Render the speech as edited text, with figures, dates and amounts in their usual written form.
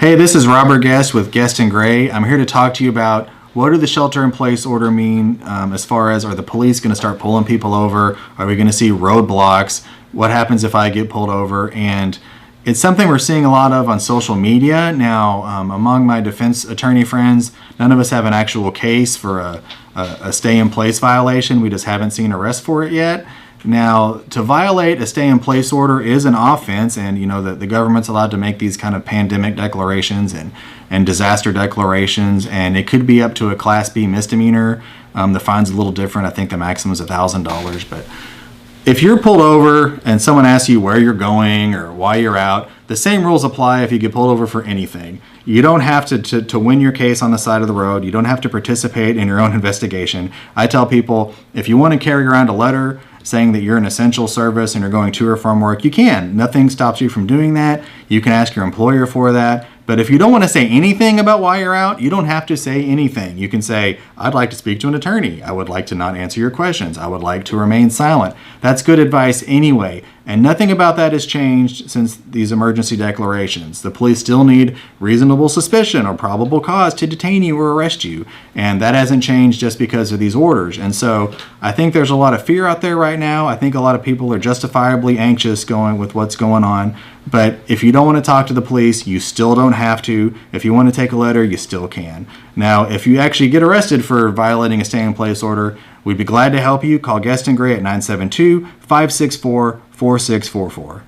Hey, this is Robert Guest with Guest and Gray. I'm here to talk to you about what do the shelter-in-place order mean as far as are the police going to start pulling people over? Are we going to see roadblocks? What happens if I get pulled over? And it's something we're seeing a lot of on social media. Now, among my defense attorney friends, none of us have an actual case for a stay-in-place violation. We just haven't seen arrest for it yet. Now, to violate a stay-in-place order is an offense, and you know that the government's allowed to make these kind of pandemic declarations and disaster declarations, and it could be up to a Class B misdemeanor. The fine's a little different. I think the maximum is $1,000. But if you're pulled over and someone asks you where you're going or why you're out, the same rules apply if you get pulled over for anything. You don't have to win your case on the side of the road. You don't have to participate in your own investigation. I tell people, if you want to carry around a letter saying that you're an essential service and you're going to or from work, you can. Nothing stops you from doing that. You can ask your employer for that. But if you don't want to say anything about why you're out, you don't have to say anything. You can say, I'd like to speak to an attorney. I would like to not answer your questions. I would like to remain silent. That's good advice anyway. And nothing about that has changed since these emergency declarations. The police still need reasonable suspicion or probable cause to detain you or arrest you. And that hasn't changed just because of these orders. And so I think there's a lot of fear out there right now. I think a lot of people are justifiably anxious going with what's going on. But if you don't want to talk to the police, you still don't have to. If you want to take a letter, you still can. Now, if you actually get arrested for violating a stay-in-place order, we'd be glad to help you. Call Guest and Gray at 972-564-4644.